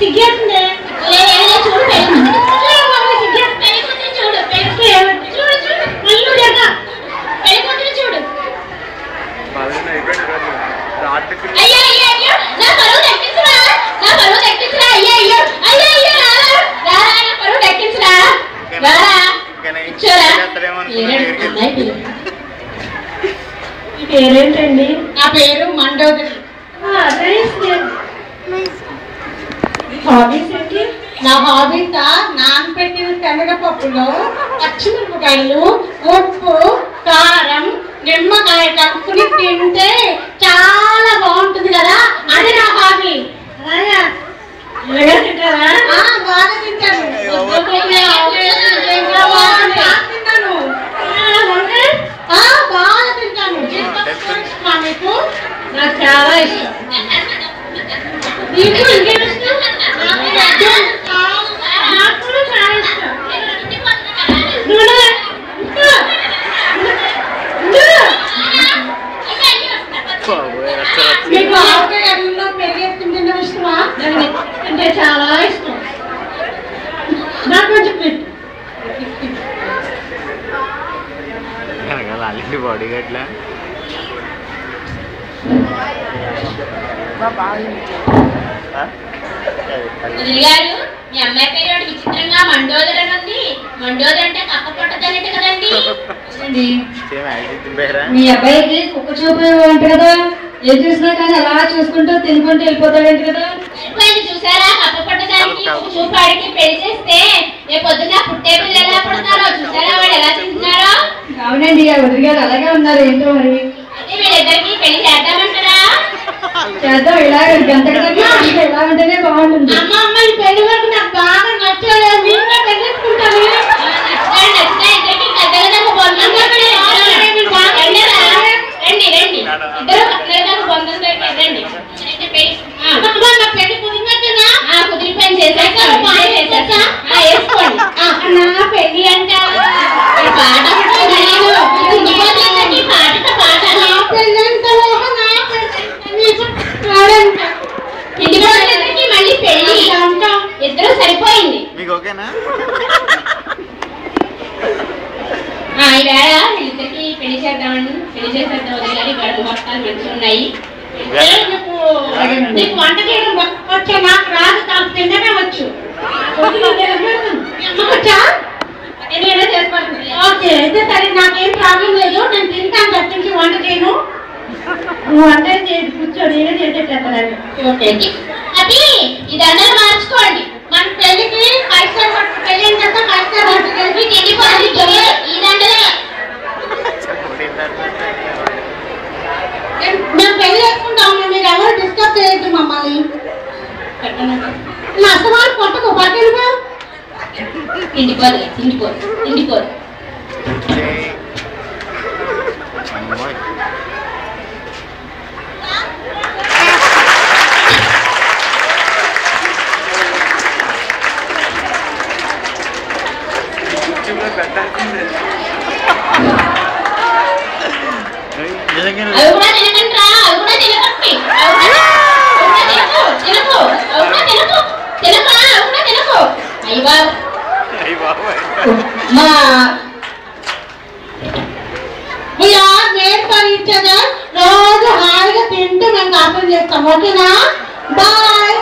సిగ్గేస్తుంది చూడు చూడు చూడు పేరేంటండి? నా పేరు మండోదరి. హాబీస్ ఏంటి? నా హాబీస్ నానబెట్టిన శనగపప్పులో పచ్చిమిరపకాయలు, ఉప్పు, కారం, నిమ్మకాయ కలుపుకుని తింటే చాలా బాగుంటుంది కదా, అది నా హాబీ. తింటారా? బాగా తింటాను. బాగా తింటాను. మీకు నాకు చాలా ఇష్టం. నీకు ఇంకేం ఇష్టం? నాకు కూడా చాలా ఇష్టం. మీకు ఆవకాయ అన్నంలో పెరిగేస్తుంటే ఇష్టమా? అంటే చాలా ఇష్టం. నాకు కొంచెం బాడీ గట్లా గారు మీ అమ్మాయి పేరు విచిత్రంగా మండోదరి అని ఉంది. మండోదరి అంటే కప్ప పట్టదన్నట్టు కదండి. మీ అబ్బాయికి కుక్క చూపు అంట కదా, ఏం చూసినా కానీ అలా చూసుకుంటూ తినుకుంటూ వెళ్ళిపోతాడంట కదా. చూసారా, కప్ప పట్టదానికి ఒక చూపాడికి పెళ్లి చేస్తే రేపు పొద్దున పుట్టే పిల్లలు ఎలా పుడతారో చూసారా, వాడు ఎలా తింటున్నారో. అవునండి, ఆ వదిలి గారు అలాగే ఉన్నారు. ఏంటో మరి అయితే వీళ్ళిద్దరికి పెళ్లి చేద్దామంటారా? చేద్దాం. ఇలా గంట ఎలా ఉంటేనే బాగుంటుంది. అమ్మ అమ్మ ఈ పెళ్లి వరకు నాకు బాగా నచ్చలేదు. మీరు పెళ్ళించుకుంటాను. కుదిరిపోయింది చేశాక వేసుకోండి. నా పెళ్లి అంటే పాట మళ్ళీ పెళ్లి ఇద్దరు సరిపోయింది. మీకు ఓకేనా? ఈవేళ వీళ్ళిద్దరికి పెళ్లి చేద్దామండి. పెళ్లి చేసేద్దాం వదిలేని గడుపు మొత్తాలు మంచిగా ఉన్నాయి. నీకు వంట చేయడం వచ్చా? నాకు రాదు, నాకు తినడమే వచ్చు. వచ్చా? నేనే చేసుకోవాలి. ఓకే, అయితే సరే, నాకేం ప్రాబ్లం లేదు. నేను తింటాను, తప్పించి వంట చేయను. నువ్వు వంట చేసి కూర్చో, నేనే చేసేటప్పుడు. ఓకే, అది ఇదంతా మార్చుకోండి. మన పెళ్లికి 5 స్టార్ హోటల్ పెళ్లి అయిన తర్వాత 5 స్టార్ హోటల్ కలిపి తిండిపోవాలి. ఈ దండలే మేము పెళ్లి చేసుకుంటాము. మీరు ఎవరు డిస్టర్బ్ చేయొద్దు మమ్మల్ని. నా అసమాలు పట్టుకో పక్కన తిండిపోదు తిండిపోదు తిండిపోదు. అవి కూడా తినకంట్రా, అవి కూడా తినకండి. తినకు తినకు అవి కూడా తినకు. రోజు హాయిగా తింటూ మేము కాపురం చేస్తాం. ఓకేనా? బాయ్.